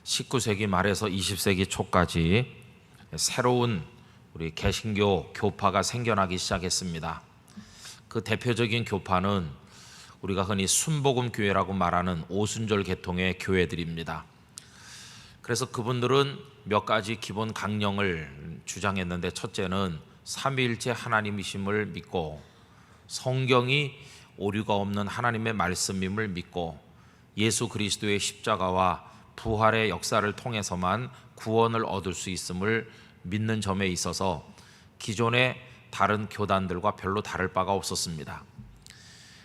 19세기 말에서 20세기 초까지 새로운 우리 개신교 교파가 생겨나기 시작했습니다. 그 대표적인 교파는 우리가 흔히 순복음 교회라고 말하는 오순절 계통의 교회들입니다. 그래서 그분들은 몇 가지 기본 강령을 주장했는데, 첫째는 삼위일체 하나님이심을 믿고 성경이 오류가 없는 하나님의 말씀임을 믿고 예수 그리스도의 십자가와 부활의 역사를 통해서만 구원을 얻을 수 있음을 믿는 점에 있어서 기존의 다른 교단들과 별로 다를 바가 없었습니다.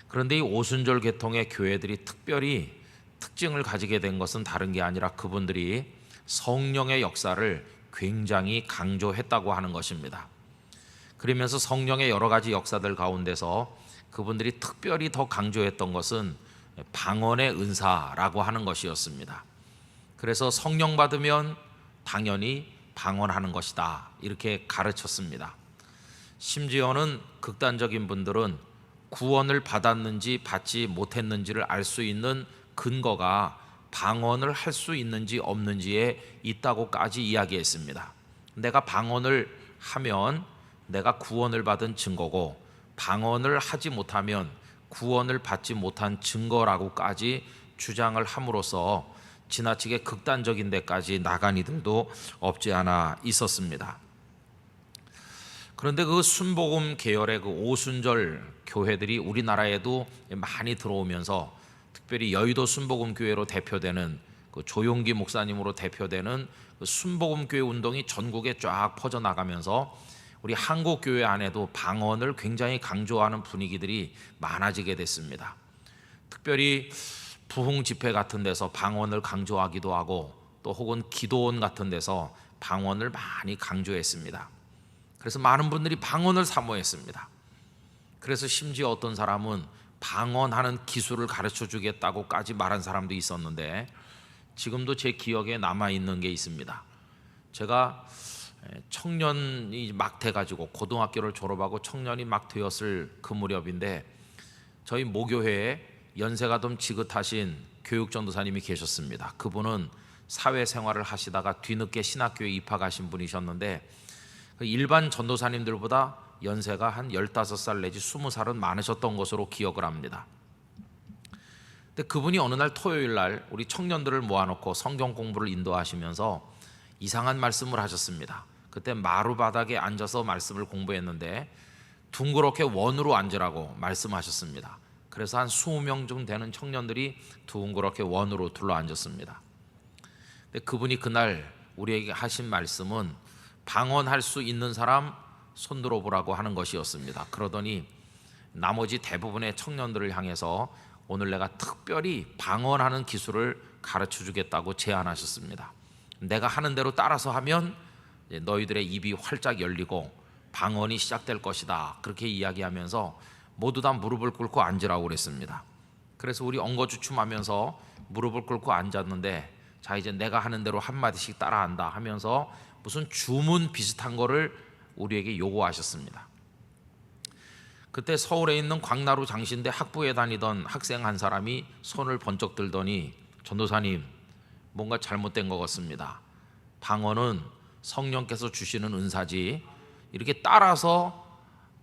그런데 이 오순절 계통의 교회들이 특별히 특징을 가지게 된 것은 다른 게 아니라 그분들이 성령의 역사를 굉장히 강조했다고 하는 것입니다. 그러면서 성령의 여러 가지 역사들 가운데서 그분들이 특별히 더 강조했던 것은 방언의 은사라고 하는 것이었습니다. 그래서 성령 받으면 당연히 방언하는 것이다, 이렇게 가르쳤습니다. 심지어는 극단적인 분들은 구원을 받았는지 받지 못했는지를 알 수 있는 근거가 방언을 할 수 있는지 없는지에 있다고까지 이야기했습니다. 내가 방언을 하면 내가 구원을 받은 증거고, 방언을 하지 못하면 구원을 받지 못한 증거라고까지 주장을 함으로써 지나치게 극단적인 데까지 나간 이들도 없지 않아 있었습니다. 그런데 그 순복음 계열의 그 오순절 교회들이 우리나라에도 많이 들어오면서, 특별히 여의도 순복음 교회로 대표되는 그 조용기 목사님으로 대표되는 그 순복음 교회 운동이 전국에 쫙 퍼져나가면서 우리 한국 교회 안에도 방언을 굉장히 강조하는 분위기들이 많아지게 됐습니다. 특별히 부흥 집회 같은 데서 방언을 강조하기도 하고, 또 혹은 기도원 같은 데서 방언을 많이 강조했습니다. 그래서 많은 분들이 방언을 사모했습니다. 그래서 심지어 어떤 사람은 방언하는 기술을 가르쳐 주겠다고까지 말한 사람도 있었는데, 지금도 제 기억에 남아있는 게 있습니다. 제가 청년이 막 돼가지고 고등학교를 졸업하고 청년이 막 되었을 그 무렵인데, 저희 모교회에 연세가 좀 지긋하신 교육전도사님이 계셨습니다. 그분은 사회생활을 하시다가 뒤늦게 신학교에 입학하신 분이셨는데, 일반 전도사님들보다 연세가 한 15살 내지 20살은 많으셨던 것으로 기억을 합니다. 근데 그분이 어느 날 토요일 날 우리 청년들을 모아놓고 성경 공부를 인도하시면서 이상한 말씀을 하셨습니다. 그때 마루바닥에 앉아서 말씀을 공부했는데 둥그렇게 원으로 앉으라고 말씀하셨습니다. 그래서 한 20명 좀 되는 청년들이 둥그렇게 원으로 둘러앉았습니다. 근데 그분이 그날 우리에게 하신 말씀은 방언할 수 있는 사람 손 들어보라고 하는 것이었습니다. 그러더니 나머지 대부분의 청년들을 향해서 오늘 내가 특별히 방언하는 기술을 가르쳐 주겠다고 제안하셨습니다. 내가 하는 대로 따라서 하면 너희들의 입이 활짝 열리고 방언이 시작될 것이다, 그렇게 이야기하면서 모두 다 무릎을 꿇고 앉으라고 그랬습니다. 그래서 우리 엉거주춤하면서 무릎을 꿇고 앉았는데, 자 이제 내가 하는 대로 한마디씩 따라한다 하면서 무슨 주문 비슷한 거를 우리에게 요구하셨습니다. 그때 서울에 있는 광나루 장신대 학부에 다니던 학생 한 사람이 손을 번쩍 들더니, 전도사님 뭔가 잘못된 것 같습니다. 방언은 성령께서 주시는 은사지, 이렇게 따라서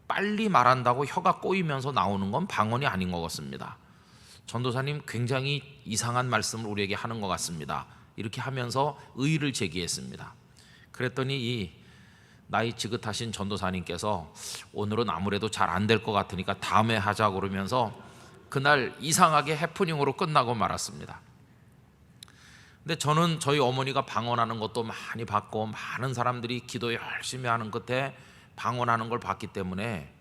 빨리 말한다고 혀가 꼬이면서 나오는 건 방언이 아닌 것 같습니다. 전도사님 굉장히 이상한 말씀을 우리에게 하는 것 같습니다. 이렇게 하면서 의의를 제기했습니다. 그랬더니 이 나이 지긋하신 전도사님께서 오늘은 아무래도 잘 안 될 것 같으니까 다음에 하자고 그러면서 그날 이상하게 해프닝으로 끝나고 말았습니다. 근데 저는 저희 어머니가 방언하는 것도 많이 봤고, 많은 사람들이 기도 열심히 하는 끝에 방언하는 걸 봤기 때문에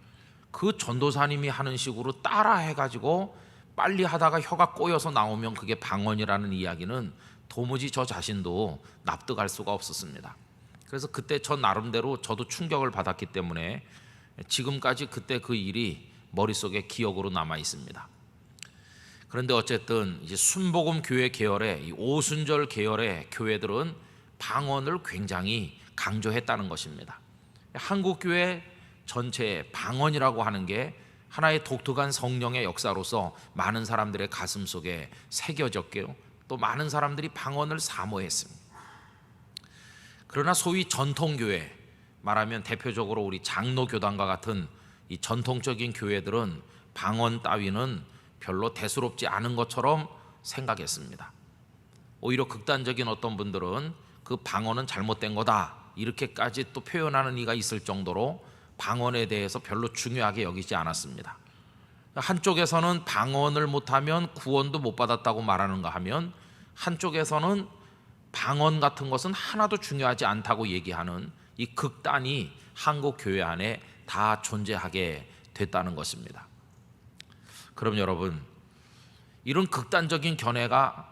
그 전도사님이 하는 식으로 따라 해가지고 빨리 하다가 혀가 꼬여서 나오면 그게 방언이라는 이야기는 도무지 저 자신도 납득할 수가 없었습니다. 그래서 그때 저 나름대로 저도 충격을 받았기 때문에 지금까지 그때 그 일이 머릿속에 기억으로 남아 있습니다. 그런데 어쨌든 이제 순복음 교회 계열의 이 오순절 계열의 교회들은 방언을 굉장히 강조했다는 것입니다. 한국 교회 전체에 방언이라고 하는 게 하나의 독특한 성령의 역사로서 많은 사람들의 가슴 속에 새겨졌고요, 또 많은 사람들이 방언을 사모했습니다. 그러나 소위 전통교회, 말하면 대표적으로 우리 장로교단과 같은 이 전통적인 교회들은 방언 따위는 별로 대수롭지 않은 것처럼 생각했습니다. 오히려 극단적인 어떤 분들은 그 방언은 잘못된 거다 이렇게까지 또 표현하는 이가 있을 정도로 방언에 대해서 별로 중요하게 여기지 않았습니다. 한쪽에서는 방언을 못하면 구원도 못 받았다고 말하는가 하면, 한쪽에서는 방언 같은 것은 하나도 중요하지 않다고 얘기하는 이 극단이 한국 교회 안에 다 존재하게 됐다는 것입니다. 그럼 여러분, 이런 극단적인 견해가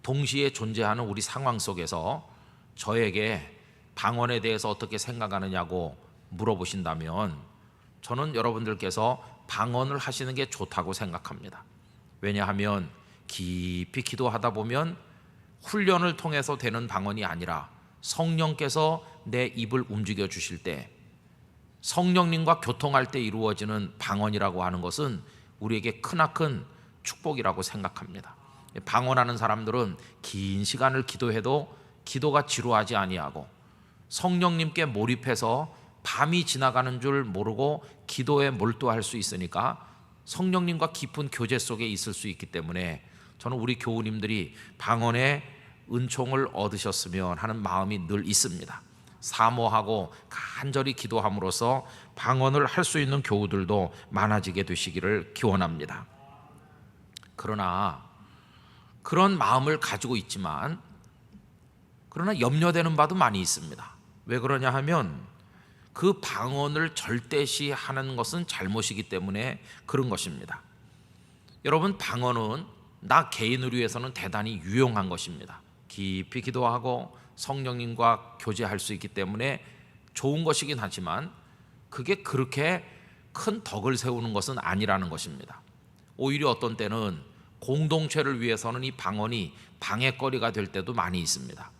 동시에 존재하는 우리 상황 속에서 저에게 방언에 대해서 어떻게 생각하느냐고 물어보신다면, 저는 여러분들께서 방언을 하시는 게 좋다고 생각합니다. 왜냐하면 깊이 기도하다 보면 훈련을 통해서 되는 방언이 아니라 성령께서 내 입을 움직여 주실 때, 성령님과 교통할 때 이루어지는 방언이라고 하는 것은 우리에게 크나큰 축복이라고 생각합니다. 방언하는 사람들은 긴 시간을 기도해도 기도가 지루하지 아니하고, 성령님께 몰입해서 밤이 지나가는 줄 모르고 기도에 몰두할 수 있으니까 성령님과 깊은 교제 속에 있을 수 있기 때문에, 저는 우리 교우님들이 방언의 은총을 얻으셨으면 하는 마음이 늘 있습니다. 사모하고 간절히 기도함으로써 방언을 할 수 있는 교우들도 많아지게 되시기를 기원합니다. 그러나 그런 마음을 가지고 있지만, 그러나 염려되는 바도 많이 있습니다. 왜 그러냐 하면 그 방언을 절대시 하는 것은 잘못이기 때문에 그런 것입니다. 여러분, 방언은 나 개인을 위해서는 대단히 유용한 것입니다. 깊이 기도하고 성령님과 교제할 수 있기 때문에 좋은 것이긴 하지만, 그게 그렇게 큰 덕을 세우는 것은 아니라는 것입니다. 오히려 어떤 때는 공동체를 위해서는 이 방언이 방해거리가 될 때도 많이 있습니다.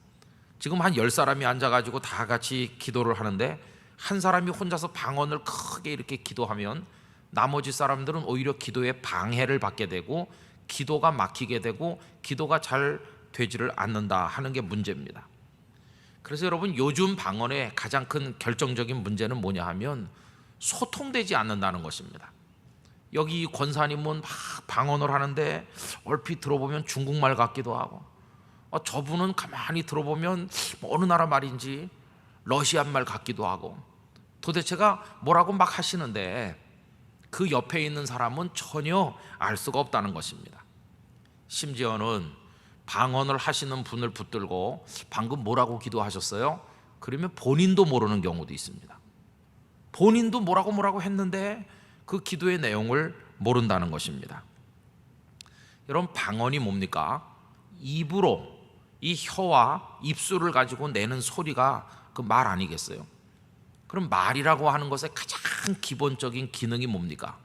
지금 한 10사람이 앉아가지고 다 같이 기도를 하는데, 한 사람이 혼자서 방언을 크게 이렇게 기도하면 나머지 사람들은 오히려 기도에 방해를 받게 되고 기도가 막히게 되고 기도가 잘 되지를 않는다 하는 게 문제입니다. 그래서 여러분, 요즘 방언의 가장 큰 결정적인 문제는 뭐냐 하면 소통되지 않는다는 것입니다. 여기 권사님은 막 방언을 하는데 얼핏 들어보면 중국말 같기도 하고, 저분은 가만히 들어보면 어느 나라 말인지 러시안 말 같기도 하고, 도대체가 뭐라고 막 하시는데 그 옆에 있는 사람은 전혀 알 수가 없다는 것입니다. 심지어는 방언을 하시는 분을 붙들고 방금 뭐라고 기도하셨어요? 그러면 본인도 모르는 경우도 있습니다. 본인도 뭐라고 했는데 그 기도의 내용을 모른다는 것입니다. 여러분, 방언이 뭡니까? 입으로, 이 혀와 입술을 가지고 내는 소리가 그 말 아니겠어요? 그럼 말이라고 하는 것의 가장 기본적인 기능이 뭡니까?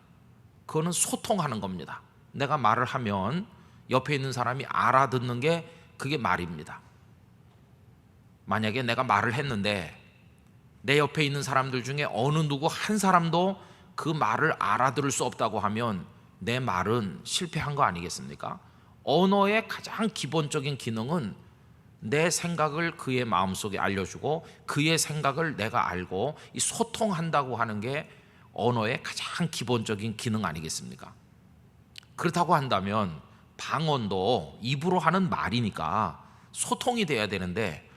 그거는 소통하는 겁니다. 내가 말을 하면 옆에 있는 사람이 알아듣는 게 그게 말입니다. 만약에 내가 말을 했는데 내 옆에 있는 사람들 중에 어느 누구 한 사람도 그 말을 알아들을 수 없다고 하면 내 말은 실패한 거 아니겠습니까? 언어의 가장 기본적인 기능은 내 생각을 그의 마음속에 알려주고 그의 생각을 내가 알고 이 소통한다고 하는 게 언어의 가장 기본적인 기능 아니겠습니까? 그렇다고 한다면 방언도 입으로 하는 말이니까 소통이 돼야 되는데,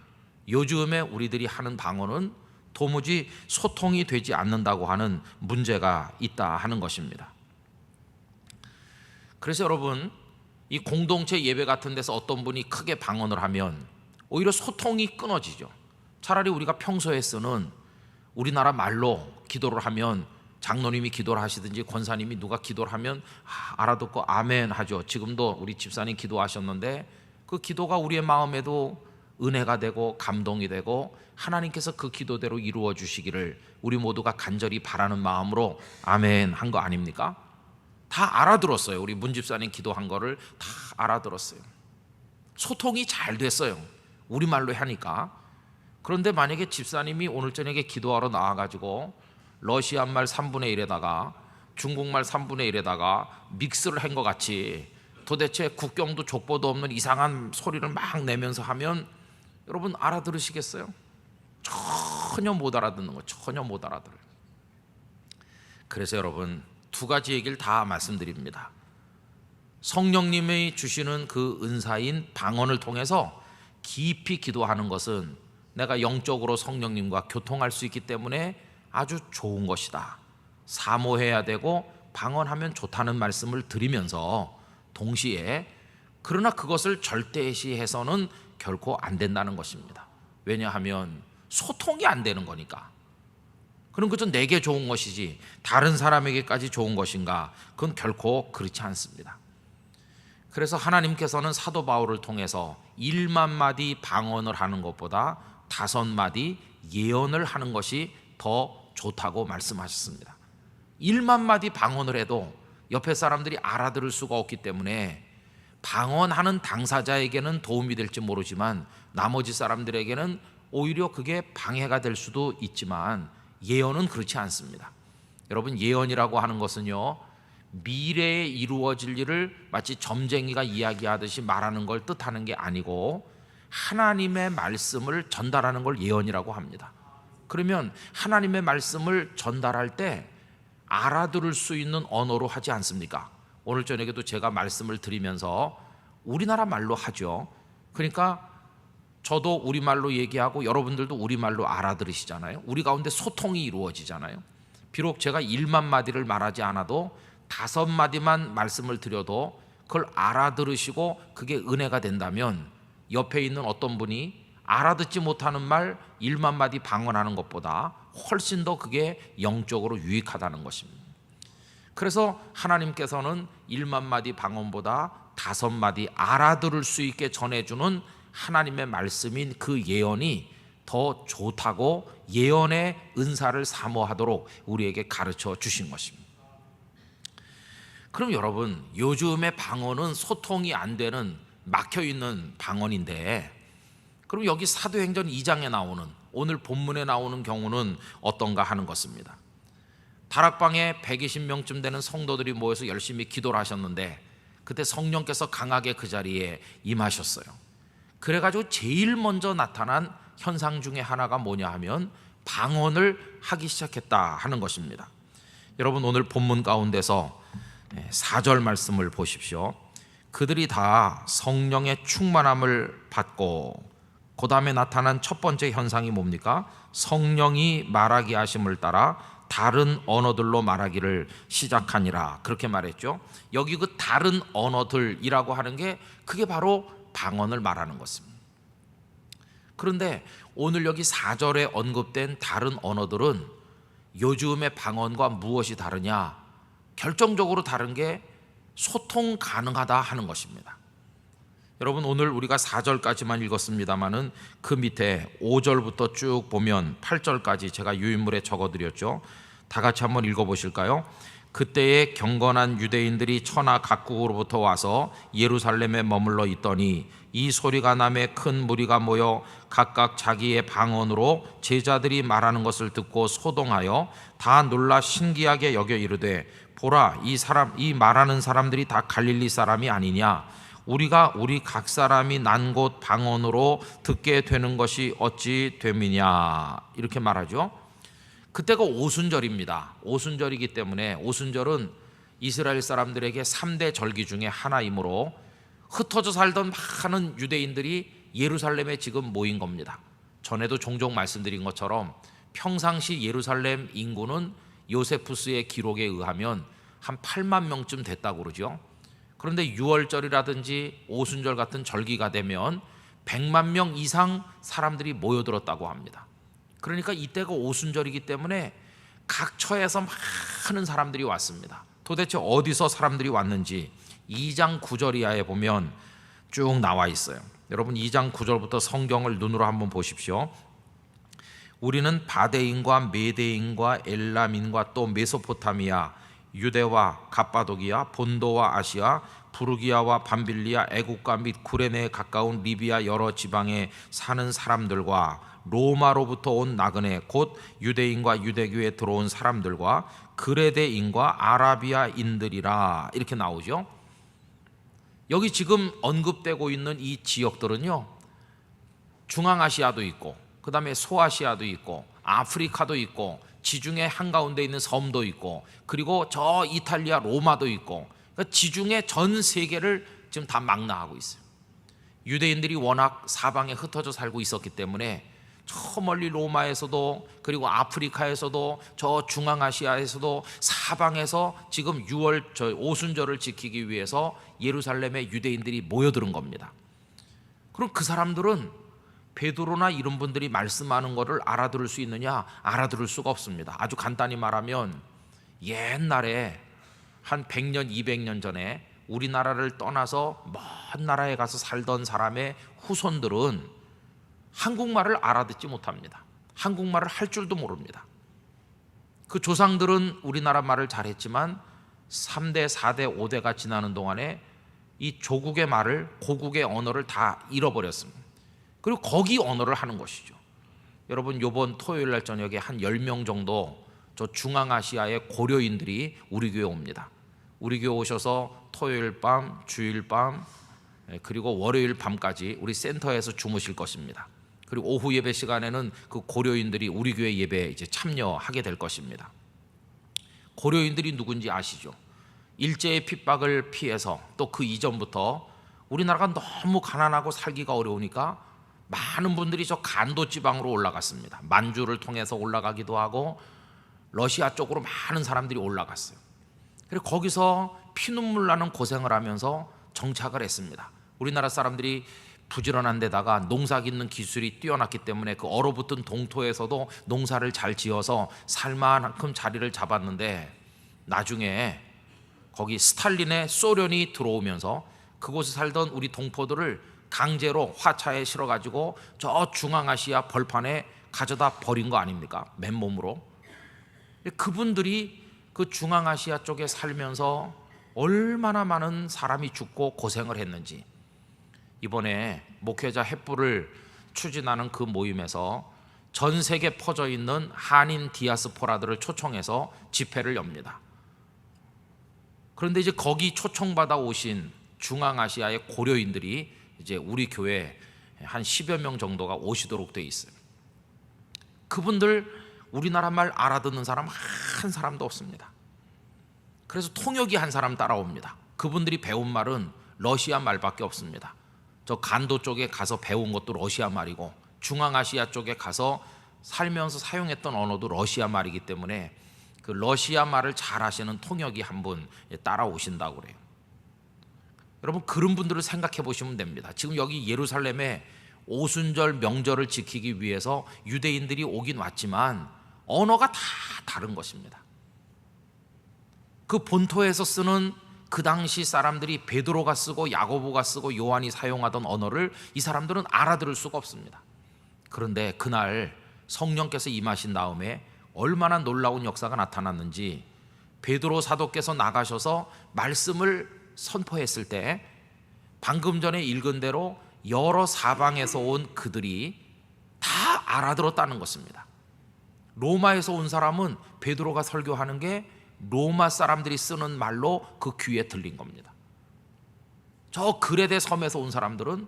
요즘에 우리들이 하는 방언은 도무지 소통이 되지 않는다고 하는 문제가 있다 하는 것입니다. 그래서 여러분, 이 공동체 예배 같은 데서 어떤 분이 크게 방언을 하면 오히려 소통이 끊어지죠. 차라리 우리가 평소에 쓰는 우리나라 말로 기도를 하면, 장로님이 기도를 하시든지 권사님이 누가 기도를 하면 알아듣고 아멘 하죠. 지금도 우리 집사님 기도하셨는데 그 기도가 우리의 마음에도 은혜가 되고 감동이 되고 하나님께서 그 기도대로 이루어 주시기를 우리 모두가 간절히 바라는 마음으로 아멘 한 거 아닙니까? 다 알아들었어요. 우리 문 집사님 기도한 거를 다 알아들었어요. 소통이 잘 됐어요. 우리말로 하니까. 그런데 만약에 집사님이 오늘 저녁에 기도하러 나와가지고 러시아말 3분의 1에다가 중국말 3분의 1에다가 믹스를 한 것 같이 도대체 국경도 족보도 없는 이상한 소리를 막 내면서 하면 여러분 알아들으시겠어요? 전혀 못 알아듣는 거, 전혀 못 알아들어요. 그래서 여러분 두 가지 얘기를 다 말씀드립니다. 성령님이 주시는 그 은사인 방언을 통해서 깊이 기도하는 것은 내가 영적으로 성령님과 교통할 수 있기 때문에 아주 좋은 것이다. 사모해야 되고 방언하면 좋다는 말씀을 드리면서 동시에 그러나 그것을 절대시해서는 결코 안 된다는 것입니다. 왜냐하면 소통이 안 되는 거니까. 그럼 그저 내게 좋은 것이지 다른 사람에게까지 좋은 것인가? 그건 결코 그렇지 않습니다. 그래서 하나님께서는 사도 바울을 통해서 1만 마디 방언을 하는 것보다 5마디 예언을 하는 것이 더 좋다고 말씀하셨습니다. 1만 마디 방언을 해도 옆에 사람들이 알아들을 수가 없기 때문에 방언하는 당사자에게는 도움이 될지 모르지만 나머지 사람들에게는 오히려 그게 방해가 될 수도 있지만 예언은 그렇지 않습니다. 여러분 예언이라고 하는 것은요, 미래에 이루어질 일을 마치 점쟁이가 이야기하듯이 말하는 걸 뜻하는 게 아니고 하나님의 말씀을 전달하는 걸 예언이라고 합니다. 그러면 하나님의 말씀을 전달할 때 알아들을 수 있는 언어로 하지 않습니까? 오늘 저녁에도 제가 말씀을 드리면서 우리나라 말로 하죠. 그러니까 저도 우리말로 얘기하고 여러분들도 우리말로 알아들으시잖아요. 우리 가운데 소통이 이루어지잖아요. 비록 제가 1만 마디를 말하지 않아도 5마디만 말씀을 드려도 그걸 알아들으시고 그게 은혜가 된다면 옆에 있는 어떤 분이 알아듣지 못하는 말 1만 마디 방언하는 것보다 훨씬 더 그게 영적으로 유익하다는 것입니다. 그래서 하나님께서는 1만 마디 방언보다 5마디 알아들을 수 있게 전해주는 하나님의 말씀인 그 예언이 더 좋다고 예언의 은사를 사모하도록 우리에게 가르쳐 주신 것입니다. 그럼 여러분 요즘의 방언은 소통이 안 되는 막혀있는 방언인데 그럼 여기 사도행전 2장에 나오는 오늘 본문에 나오는 경우는 어떤가 하는 것입니다. 다락방에 120명쯤 되는 성도들이 모여서 열심히 기도를 하셨는데 그때 성령께서 강하게 그 자리에 임하셨어요. 그래가지고 제일 먼저 나타난 현상 중에 하나가 뭐냐 하면 방언을 하기 시작했다 하는 것입니다. 여러분 오늘 본문 가운데서 4절 말씀을 보십시오. 그들이 다 성령의 충만함을 받고 그 다음에 나타난 첫 번째 현상이 뭡니까? 성령이 말하게 하심을 따라 다른 언어들로 말하기를 시작하니라 그렇게 말했죠. 여기 그 다른 언어들이라고 하는 게 그게 바로 방언을 말하는 것입니다. 그런데 오늘 여기 4절에 언급된 다른 언어들은 요즘의 방언과 무엇이 다르냐? 결정적으로 다른 게 소통 가능하다 하는 것입니다. 여러분 오늘 우리가 4절까지만 읽었습니다마는 그 밑에 5절부터 쭉 보면 8절까지 제가 유인물에 적어드렸죠. 다 같이 한번 읽어보실까요? 그때에 경건한 유대인들이 천하 각국으로부터 와서 예루살렘에 머물러 있더니 이 소리가 나매 큰 무리가 모여 각각 자기의 방언으로 제자들이 말하는 것을 듣고 소동하여 다 놀라 신기하게 여겨 이르되 보라 이 말하는 사람들이 다 갈릴리 사람이 아니냐 우리가 우리 각 사람이 난 곳 방언으로 듣게 되는 것이 어찌 됨이냐 이렇게 말하죠. 그때가 오순절입니다. 오순절이기 때문에 오순절은 이스라엘 사람들에게 3대 절기 중에 하나이므로 흩어져 살던 많은 유대인들이 예루살렘에 지금 모인 겁니다. 전에도 종종 말씀드린 것처럼 평상시 예루살렘 인구는 요세푸스의 기록에 의하면 한 8만 명쯤 됐다고 그러죠. 그런데 6월절이라든지 오순절 같은 절기가 되면 100만 명 이상 사람들이 모여들었다고 합니다. 그러니까 이때가 오순절이기 때문에 각 처에서 많은 사람들이 왔습니다. 도대체 어디서 사람들이 왔는지 2장 9절 이하에 보면 쭉 나와 있어요. 여러분 2장 9절부터 성경을 눈으로 한번 보십시오. 우리는 바데인과 메데인과 엘람인과 또 메소포타미아, 유대와 갑바도기아, 본도와 아시아, 부르기아와 밤빌리아, 애국가 및 구레네에 가까운 리비아 여러 지방에 사는 사람들과 로마로부터 온 나그네 곧 유대인과 유대교에 들어온 사람들과 그레데인과 아라비아인들이라 이렇게 나오죠. 여기 지금 언급되고 있는 이 지역들은요, 중앙아시아도 있고, 그 다음에 소아시아도 있고, 아프리카도 있고, 지중해 한가운데 있는 섬도 있고, 그리고 저 이탈리아 로마도 있고, 그러니까 지중해 전 세계를 지금 다 망라하고 있어요. 유대인들이 워낙 사방에 흩어져 살고 있었기 때문에 저 멀리 로마에서도, 그리고 아프리카에서도, 저 중앙아시아에서도 사방에서 지금 6월 오순절을 지키기 위해서 예루살렘에 유대인들이 모여드는 겁니다. 그럼 그 사람들은 베드로나 이런 분들이 말씀하는 것을 알아들을 수 있느냐? 알아들을 수가 없습니다. 아주 간단히 말하면 옛날에 한 100년, 200년 전에 우리나라를 떠나서 먼 나라에 가서 살던 사람의 후손들은 한국말을 알아듣지 못합니다. 한국말을 할 줄도 모릅니다. 그 조상들은 우리나라 말을 잘했지만 3대, 4대, 5대가 지나는 동안에 이 조국의 말을, 고국의 언어를 다 잃어버렸습니다. 그리고 거기 언어를 하는 것이죠. 여러분, 이번 토요일 날 저녁에 한 10명 정도 저 중앙아시아의 고려인들이 우리 교회 옵니다. 우리 교회 오셔서 토요일 밤, 주일 밤, 그리고 월요일 밤까지 우리 센터에서 주무실 것입니다. 그리고 오후 예배 시간에는 그 고려인들이 우리 교회 예배에 이제 참여하게 될 것입니다. 고려인들이 누군지 아시죠? 일제의 핍박을 피해서 또 그 이전부터 우리나라가 너무 가난하고 살기가 어려우니까 많은 분들이 저 간도 지방으로 올라갔습니다. 만주를 통해서 올라가기도 하고 러시아 쪽으로 많은 사람들이 올라갔어요. 그리고 거기서 피눈물 나는 고생을 하면서 정착을 했습니다. 우리나라 사람들이 부지런한 데다가 농사 짓는 기술이 뛰어났기 때문에 그 얼어붙은 동토에서도 농사를 잘 지어서 살만큼 자리를 잡았는데, 나중에 거기 스탈린의 소련이 들어오면서 그곳에 살던 우리 동포들을 강제로 화차에 실어가지고 저 중앙아시아 벌판에 가져다 버린 거 아닙니까? 맨몸으로. 그분들이 그 중앙아시아 쪽에 살면서 얼마나 많은 사람이 죽고 고생을 했는지, 이번에 목회자 횃불을 추진하는 그 모임에서 전 세계 퍼져 있는 한인 디아스포라들을 초청해서 집회를 엽니다. 그런데 이제 거기 초청받아 오신 중앙아시아의 고려인들이 이제 우리 교회에 한 10여 명 정도가 오시도록 돼 있어요. 그분들 우리나라 말 알아듣는 사람 한 사람도 없습니다. 그래서 통역이 한 사람 따라옵니다. 그분들이 배운 말은 러시아 말밖에 없습니다. 저 간도 쪽에 가서 배운 것도 러시아 말이고, 중앙아시아 쪽에 가서 살면서 사용했던 언어도 러시아 말이기 때문에 그 러시아 말을 잘 하시는 통역이 한 분 따라오신다고 그래요. 여러분, 그런 분들을 생각해 보시면 됩니다. 지금 여기 예루살렘에 오순절 명절을 지키기 위해서 유대인들이 오긴 왔지만 언어가 다 다른 것입니다. 그 본토에서 쓰는 그 당시 사람들이 베드로가 쓰고 야고보가 쓰고 요한이 사용하던 언어를 이 사람들은 알아들을 수가 없습니다. 그런데 그날 성령께서 임하신 다음에 얼마나 놀라운 역사가 나타났는지, 베드로 사도께서 나가셔서 말씀을 선포했을 때 방금 전에 읽은 대로 여러 사방에서 온 그들이 다 알아들었다는 것입니다. 로마에서 온 사람은 베드로가 설교하는 게 로마 사람들이 쓰는 말로 그 귀에 들린 겁니다. 저 그레데 섬에서 온 사람들은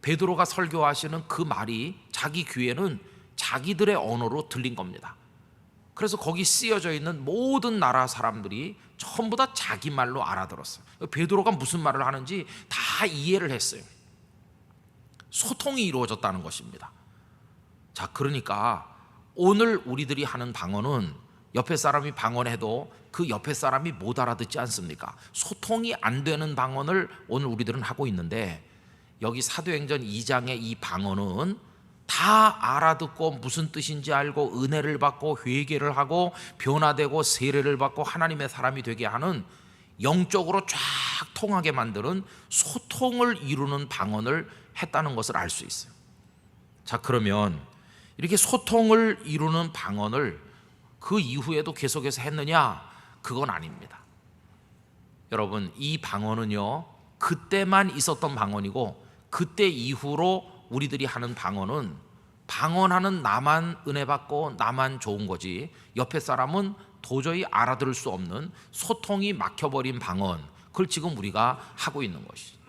베드로가 설교하시는 그 말이 자기 귀에는 자기들의 언어로 들린 겁니다. 그래서 거기 쓰여져 있는 모든 나라 사람들이 전부 다 자기 말로 알아들었어요. 베드로가 무슨 말을 하는지 다 이해를 했어요. 소통이 이루어졌다는 것입니다. 자, 그러니까 오늘 우리들이 하는 방언은 옆에 사람이 방언해도 그 옆에 사람이 못 알아듣지 않습니까? 소통이 안 되는 방언을 오늘 우리들은 하고 있는데, 여기 사도행전 2장의 이 방언은 다 알아듣고 무슨 뜻인지 알고 은혜를 받고 회개를 하고 변화되고 세례를 받고 하나님의 사람이 되게 하는, 영적으로 쫙 통하게 만드는 소통을 이루는 방언을 했다는 것을 알 수 있어요. 자, 그러면 이렇게 소통을 이루는 방언을 그 이후에도 계속해서 했느냐? 그건 아닙니다. 여러분, 이 방언은요, 그때만 있었던 방언이고, 그때 이후로 우리들이 하는 방언은 방언하는 나만 은혜 받고 나만 좋은 거지, 옆에 사람은 도저히 알아들을 수 없는 소통이 막혀버린 방언, 그걸 지금 우리가 하고 있는 것이죠.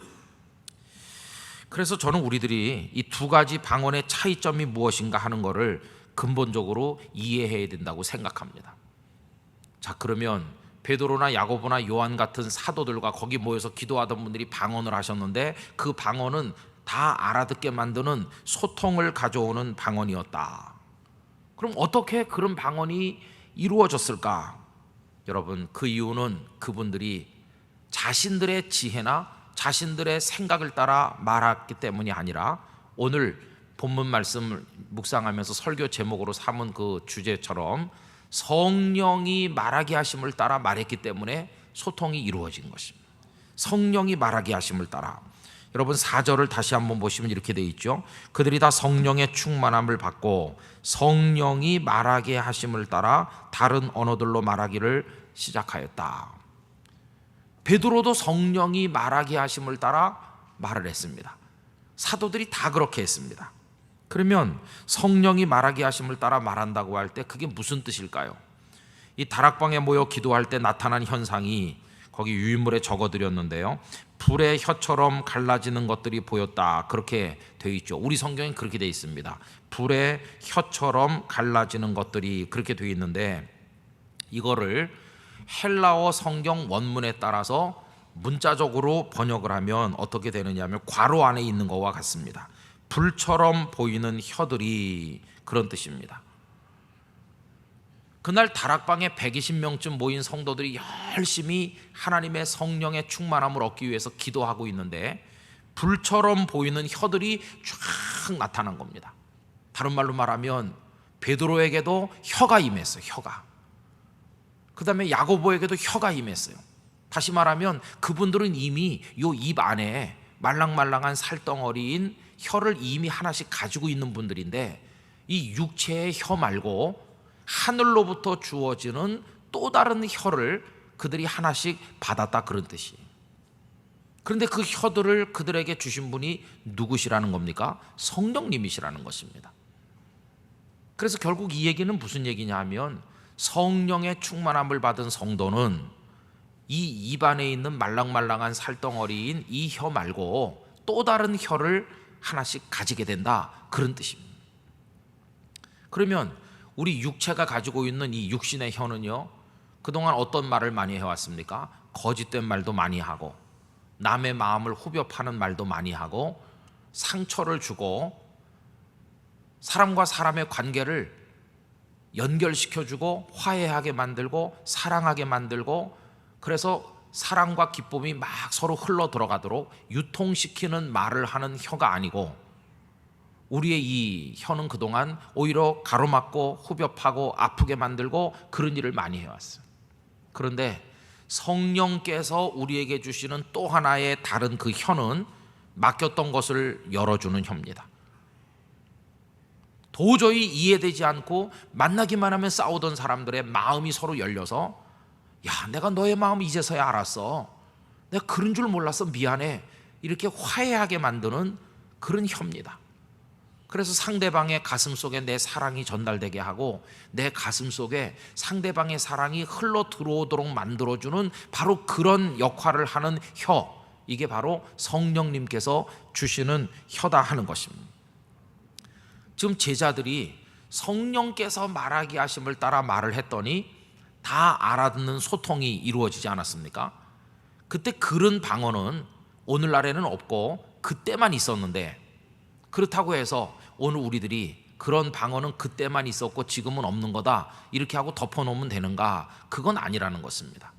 그래서 저는 우리들이 이 두 가지 방언의 차이점이 무엇인가 하는 것을 근본적으로 이해해야 된다고 생각합니다. 자, 그러면 베드로나 야고보나 요한 같은 사도들과 거기 모여서 기도하던 분들이 방언을 하셨는데 그 방언은 다 알아듣게 만드는 소통을 가져오는 방언이었다. 그럼 어떻게 그런 방언이 이루어졌을까? 여러분, 그 이유는 그분들이 자신들의 지혜나 자신들의 생각을 따라 말했기 때문이 아니라 오늘 본문 말씀을 묵상하면서 설교 제목으로 삼은 그 주제처럼 성령이 말하게 하심을 따라 말했기 때문에 소통이 이루어진 것입니다. 성령이 말하게 하심을 따라. 여러분 4절을 다시 한번 보시면 이렇게 되어 있죠. 그들이 다 성령의 충만함을 받고 성령이 말하게 하심을 따라 다른 언어들로 말하기를 시작하였다. 베드로도 성령이 말하게 하심을 따라 말을 했습니다. 사도들이 다 그렇게 했습니다. 그러면 성령이 말하게 하심을 따라 말한다고 할 때 그게 무슨 뜻일까요? 이 다락방에 모여 기도할 때 나타난 현상이 거기 유인물에 적어드렸는데요, 불의 혀처럼 갈라지는 것들이 보였다, 그렇게 되어 있죠. 우리 성경엔 그렇게 되어 있습니다. 불의 혀처럼 갈라지는 것들이 그렇게 되어 있는데, 이거를 헬라어 성경 원문에 따라서 문자적으로 번역을 하면 어떻게 되느냐 하면 괄호 안에 있는 것과 같습니다. 불처럼 보이는 혀들이, 그런 뜻입니다. 그날 다락방에 120명쯤 모인 성도들이 열심히 하나님의 성령의 충만함을 얻기 위해서 기도하고 있는데 불처럼 보이는 혀들이 쫙 나타난 겁니다. 다른 말로 말하면 베드로에게도 혀가 임했어요. 혀가. 그 다음에 야고보에게도 혀가 임했어요. 다시 말하면 그분들은 이미 요 입 안에 말랑말랑한 살덩어리인 혀를 이미 하나씩 가지고 있는 분들인데, 이 육체의 혀 말고 하늘로부터 주어지는 또 다른 혀를 그들이 하나씩 받았다, 그런 뜻이에요. 그런데 그 혀들을 그들에게 주신 분이 누구시라는 겁니까? 성령님이시라는 것입니다. 그래서 결국 이 얘기는 무슨 얘기냐 하면, 성령의 충만함을 받은 성도는 이 입안에 있는 말랑말랑한 살덩어리인 이 혀 말고 또 다른 혀를 하나씩 가지게 된다, 그런 뜻입니다. 그러면 우리 육체가 가지고 있는 이 육신의 혀는요, 그동안 어떤 말을 많이 해왔습니까? 거짓된 말도 많이 하고, 남의 마음을 후벼 파는 말도 많이 하고, 상처를 주고, 사람과 사람의 관계를 연결시켜주고 화해하게 만들고 사랑하게 만들고, 그래서 사랑과 기쁨이 막 서로 흘러 들어가도록 유통시키는 말을 하는 혀가 아니고, 우리의 이 혀는 그동안 오히려 가로막고 후벼 파고 아프게 만들고 그런 일을 많이 해왔어요. 그런데 성령께서 우리에게 주시는 또 하나의 다른 그 혀는 막혔던 것을 열어주는 혀입니다. 도저히 이해되지 않고 만나기만 하면 싸우던 사람들의 마음이 서로 열려서, 야, 내가 너의 마음 이제서야 알았어, 내가 그런 줄 몰랐어, 미안해, 이렇게 화해하게 만드는 그런 혀입니다. 그래서 상대방의 가슴 속에 내 사랑이 전달되게 하고 내 가슴 속에 상대방의 사랑이 흘러 들어오도록 만들어주는 바로 그런 역할을 하는 혀, 이게 바로 성령님께서 주시는 혀다 하는 것입니다. 지금 제자들이 성령께서 말하게 하심을 따라 말을 했더니 다 알아듣는 소통이 이루어지지 않았습니까? 그때 그런 방언은 오늘날에는 없고 그때만 있었는데, 그렇다고 해서 오늘 우리들이 그런 방언은 그때만 있었고 지금은 없는 거다, 이렇게 하고 덮어놓으면 되는가? 그건 아니라는 것입니다.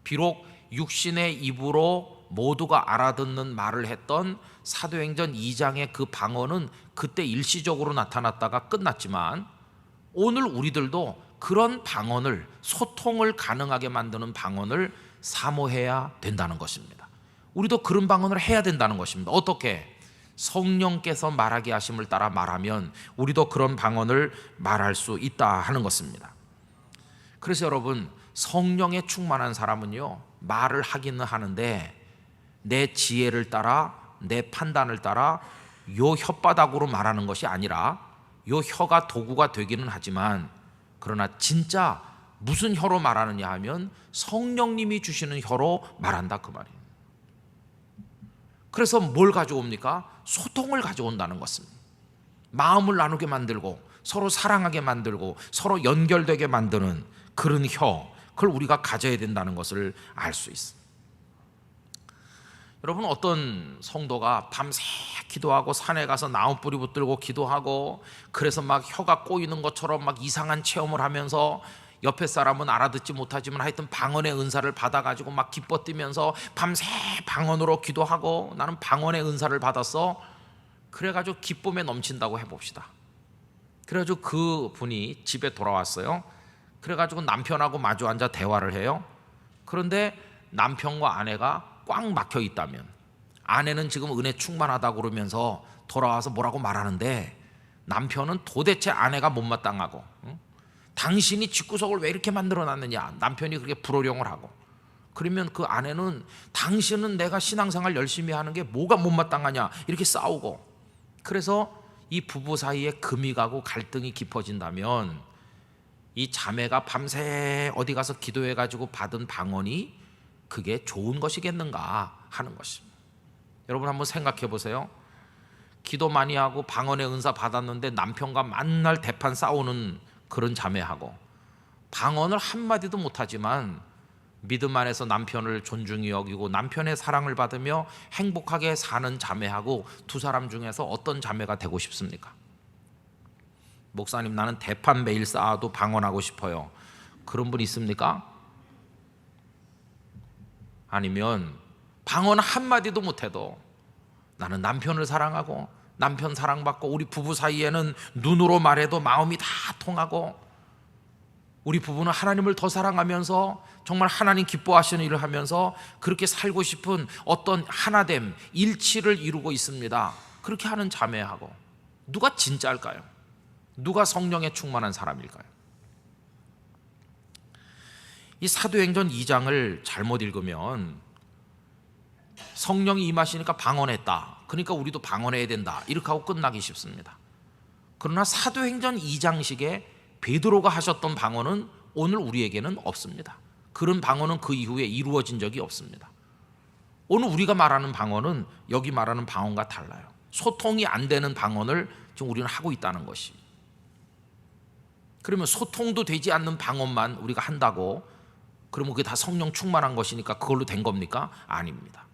비록 육신의 입으로 모두가 알아듣는 말을 했던 사도행전 2장의 그 방언은 그때 일시적으로 나타났다가 끝났지만, 오늘 우리들도 그런 방언을, 소통을 가능하게 만드는 방언을 사모해야 된다는 것입니다. 우리도 그런 방언을 해야 된다는 것입니다. 어떻게? 성령께서 말하게 하심을 따라 말하면 우리도 그런 방언을 말할 수 있다 하는 것입니다. 그래서 여러분, 성령에 충만한 사람은요, 말을 하기는 하는데 내 지혜를 따라, 내 판단을 따라 요 혓바닥으로 말하는 것이 아니라, 요 혀가 도구가 되기는 하지만, 그러나 진짜 무슨 혀로 말하느냐 하면 성령님이 주시는 혀로 말한다, 그 말이에요. 그래서 뭘 가져옵니까? 소통을 가져온다는 것입니다. 마음을 나누게 만들고 서로 사랑하게 만들고 서로 연결되게 만드는 그런 그걸 우리가 가져야 된다는 것을 알 수 있습니다. 여러분, 어떤 성도가 밤새 기도하고 산에 가서 나무 뿌리 붙들고 기도하고 그래서 막 혀가 꼬이는 것처럼 막 이상한 체험을 하면서 옆에 사람은 알아듣지 못하지만 하여튼 방언의 은사를 받아가지고 막 기뻐 뛰면서 밤새 방언으로 기도하고 나는 방언의 은사를 받았어, 그래가지고 기쁨에 넘친다고 해봅시다. 그래가지고 그 분이 집에 돌아왔어요. 그래가지고 남편하고 마주 앉아 대화를 해요. 그런데 남편과 아내가 꽉 막혀 있다면, 아내는 지금 은혜 충만하다고 그러면서 돌아와서 뭐라고 말하는데 남편은 도대체 아내가 못마땅하고 당신이 집구석을 왜 이렇게 만들어놨느냐, 남편이 그렇게 불호령을 하고, 그러면 그 아내는 당신은 내가 신앙생활 열심히 하는 게 뭐가 못마땅하냐 이렇게 싸우고, 그래서 이 부부 사이에 금이 가고 갈등이 깊어진다면 이 자매가 밤새 어디 가서 기도해가지고 받은 방언이 그게 좋은 것이겠는가 하는 것입니다. 여러분 한번 생각해 보세요. 기도 많이 하고 방언의 은사 받았는데 남편과 만날 대판 싸우는 그런 자매하고, 방언을 한마디도 못하지만 믿음 안에서 남편을 존중히 여기고 남편의 사랑을 받으며 행복하게 사는 자매하고, 두 사람 중에서 어떤 자매가 되고 싶습니까? 목사님, 나는 대판 매일 쌓아도 방언하고 싶어요. 그런 분 있습니까? 아니면 방언 한마디도 못해도 나는 남편을 사랑하고 남편 사랑받고 우리 부부 사이에는 눈으로 말해도 마음이 다 통하고 우리 부부는 하나님을 더 사랑하면서 정말 하나님 기뻐하시는 일을 하면서 그렇게 살고 싶은 어떤 하나됨, 일치를 이루고 있습니다. 그렇게 하는 자매하고 누가 진짜일까요? 누가 성령에 충만한 사람일까요? 이 사도행전 2장을 잘못 읽으면 성령이 임하시니까 방언했다, 그러니까 우리도 방언해야 된다, 이렇게 하고 끝나기 쉽습니다. 그러나 사도행전 2장식의 베드로가 하셨던 방언은 오늘 우리에게는 없습니다. 그런 방언은 그 이후에 이루어진 적이 없습니다. 오늘 우리가 말하는 방언은 여기 말하는 방언과 달라요. 소통이 안 되는 방언을 지금 우리는 하고 있다는 것이. 그러면 소통도 되지 않는 방언만 우리가 한다고 그러면 그게 다 성령 충만한 것이니까 그걸로 된 겁니까? 아닙니다.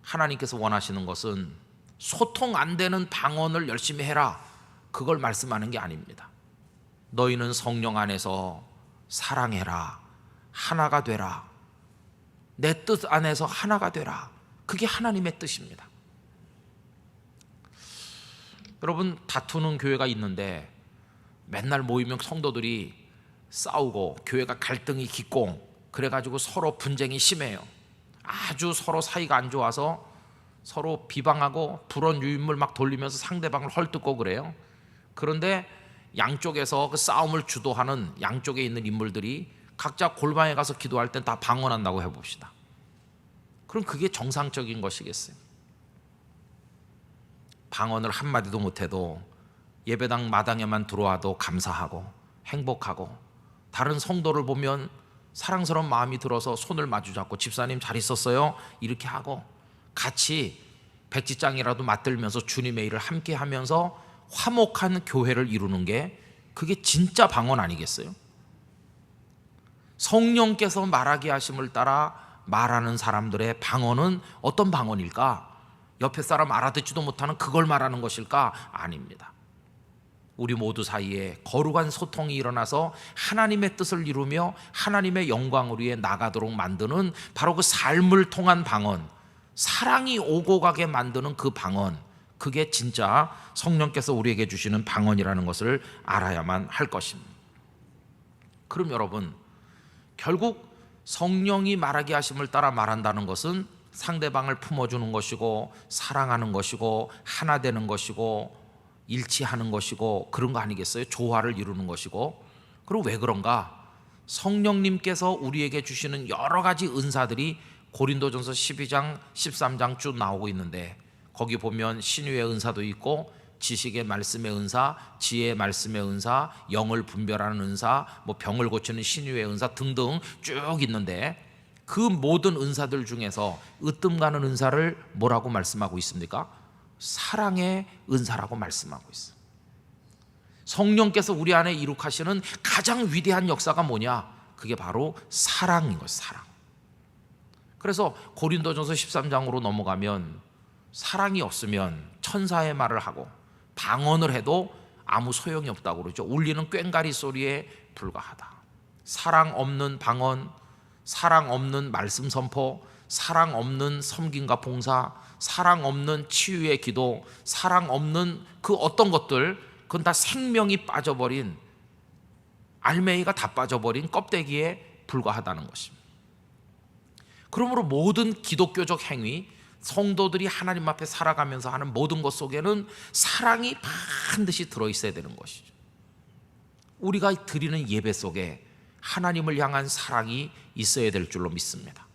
하나님께서 원하시는 것은 소통 안 되는 방언을 열심히 해라, 그걸 말씀하는 게 아닙니다. 너희는 성령 안에서 사랑해라, 하나가 되라, 내 뜻 안에서 하나가 되라, 그게 하나님의 뜻입니다. 여러분, 다투는 교회가 있는데 맨날 모이면 성도들이 싸우고 교회가 갈등이 깊고 그래가지고 서로 분쟁이 심해요. 아주 서로 사이가 안 좋아서 서로 비방하고 불온 유인물 막 돌리면서 상대방을 헐뜯고 그래요. 그런데 양쪽에서 그 싸움을 주도하는 양쪽에 있는 인물들이 각자 골방에 가서 기도할 땐 다 방언한다고 해봅시다. 그럼 그게 정상적인 것이겠어요? 방언을 한마디도 못해도 예배당 마당에만 들어와도 감사하고 행복하고, 다른 성도를 보면 사랑스러운 마음이 들어서 손을 마주잡고 집사님 잘 있었어요? 이렇게 하고 같이 백지장이라도 맞들면서 주님의 일을 함께 하면서 화목한 교회를 이루는 게 그게 진짜 방언 아니겠어요? 성령께서 말하게 하심을 따라 말하는 사람들의 방언은 어떤 방언일까? 옆에 사람 알아듣지도 못하는 그걸 말하는 것일까? 아닙니다. 우리 모두 사이에 거룩한 소통이 일어나서 하나님의 뜻을 이루며 하나님의 영광을 위해 나가도록 만드는 바로 그 삶을 통한 방언, 사랑이 오고 가게 만드는 그 방언, 그게 진짜 성령께서 우리에게 주시는 방언이라는 것을 알아야만 할 것입니다. 그럼 여러분, 결국 성령이 말하게 하심을 따라 말한다는 것은 상대방을 품어주는 것이고 사랑하는 것이고 하나 되는 것이고 일치하는 것이고 그런 거 아니겠어요? 조화를 이루는 것이고. 그리고 왜 그런가? 성령님께서 우리에게 주시는 여러 가지 은사들이 고린도전서 12장 13장 쭉 나오고 있는데, 거기 보면 신유의 은사도 있고 지식의 말씀의 은사, 지혜의 말씀의 은사, 영을 분별하는 은사, 뭐 병을 고치는 신유의 은사 등등 쭉 있는데, 그 모든 은사들 중에서 으뜸 가는 은사를 뭐라고 말씀하고 있습니까? 사랑의 은사라고 말씀하고 있어요. 성령께서 우리 안에 이룩하시는 가장 위대한 역사가 뭐냐? 그게 바로 사랑인 거예요. 사랑. 그래서 고린도전서 13장으로 넘어가면 사랑이 없으면 천사의 말을 하고 방언을 해도 아무 소용이 없다고 그러죠. 울리는 꽹과리 소리에 불과하다. 사랑 없는 방언, 사랑 없는 말씀 선포, 사랑 없는 섬김과 봉사, 사랑 없는 치유의 기도, 사랑 없는 그 어떤 것들, 그건 다 생명이 빠져버린, 알맹이가 다 빠져버린 껍데기에 불과하다는 것입니다. 그러므로 모든 기독교적 행위, 성도들이 하나님 앞에 살아가면서 하는 모든 것 속에는 사랑이 반드시 들어있어야 되는 것이죠. 우리가 드리는 예배 속에 하나님을 향한 사랑이 있어야 될 줄로 믿습니다.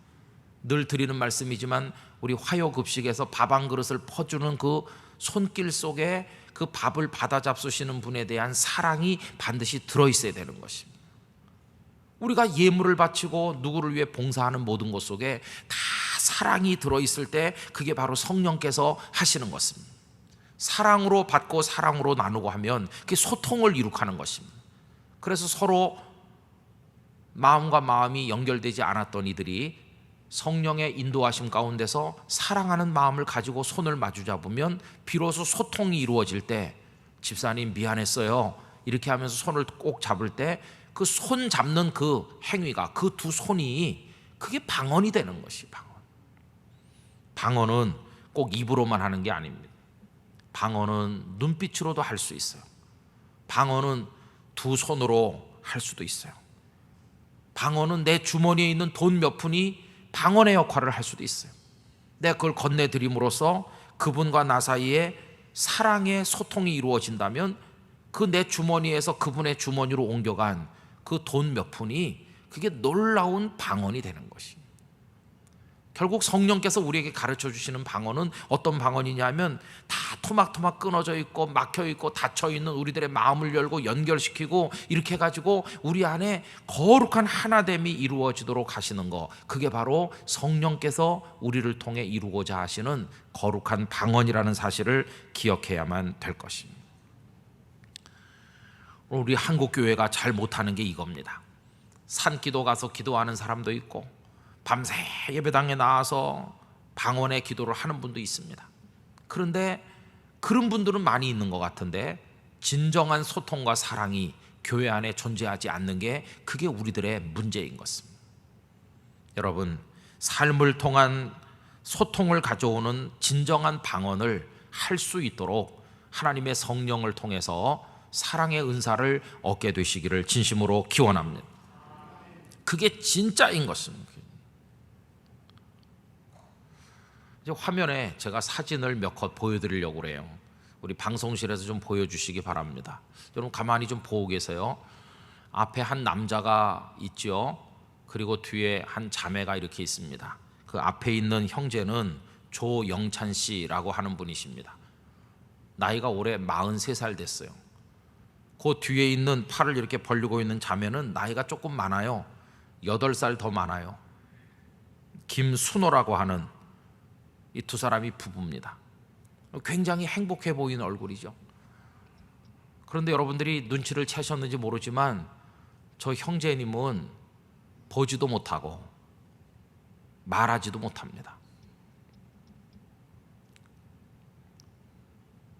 늘 드리는 말씀이지만 우리 화요급식에서 밥 한 그릇을 퍼주는 그 손길 속에 그 밥을 받아 잡수시는 분에 대한 사랑이 반드시 들어있어야 되는 것입니다. 우리가 예물을 바치고 누구를 위해 봉사하는 모든 것 속에 다 사랑이 들어있을 때 그게 바로 성령께서 하시는 것입니다. 사랑으로 받고 사랑으로 나누고 하면 그게 소통을 이룩하는 것입니다. 그래서 서로 마음과 마음이 연결되지 않았던 이들이 성령의 인도하심 가운데서 사랑하는 마음을 가지고 손을 마주 잡으면 비로소 소통이 이루어질 때, 집사님 미안했어요 이렇게 하면서 손을 꼭 잡을 때 그 손 잡는 그 행위가, 그 두 손이 그게 방언이 되는 것이 방언. 방언은 꼭 입으로만 하는 게 아닙니다. 방언은 눈빛으로도 할 수 있어요. 방언은 두 손으로 할 수도 있어요. 방언은 내 주머니에 있는 돈 몇 푼이 방언의 역할을 할 수도 있어요. 내가 그걸 건네드림으로써 그분과 나 사이에 사랑의 소통이 이루어진다면 그 내 주머니에서 그분의 주머니로 옮겨간 그 돈 몇 푼이 그게 놀라운 방언이 되는 것입니다. 결국 성령께서 우리에게 가르쳐 주시는 방언은 어떤 방언이냐면 다 토막토막 끊어져 있고 막혀 있고 닫혀 있는 우리들의 마음을 열고 연결시키고 이렇게 해가지고 우리 안에 거룩한 하나됨이 이루어지도록 하시는 거, 그게 바로 성령께서 우리를 통해 이루고자 하시는 거룩한 방언이라는 사실을 기억해야만 될 것입니다. 우리 한국 교회가 잘 못하는 게 이겁니다. 산기도 가서 기도하는 사람도 있고 밤새 예배당에 나와서 방언의 기도를 하는 분도 있습니다. 그런데 그런 분들은 많이 있는 것 같은데 진정한 소통과 사랑이 교회 안에 존재하지 않는 게 그게 우리들의 문제인 것입니다. 여러분, 삶을 통한 소통을 가져오는 진정한 방언을 할 수 있도록 하나님의 성령을 통해서 사랑의 은사를 얻게 되시기를 진심으로 기원합니다. 그게 진짜인 것입니다. 이제 화면에 제가 사진을 몇 컷 보여드리려고 그래요. 우리 방송실에서 좀 보여주시기 바랍니다. 여러분 가만히 좀 보고 계세요. 앞에 한 남자가 있죠. 그리고 뒤에 한 자매가 이렇게 있습니다. 그 앞에 있는 형제는 조영찬 씨라고 하는 분이십니다. 나이가 올해 43살 됐어요. 그 뒤에 있는 팔을 이렇게 벌리고 있는 자매는 나이가 조금 많아요. 8살 더 많아요. 김순호라고 하는 이 두 사람이 부부입니다. 굉장히 행복해 보이는 얼굴이죠. 그런데 여러분들이 눈치를 채셨는지 모르지만 저 형제님은 보지도 못하고 말하지도 못합니다.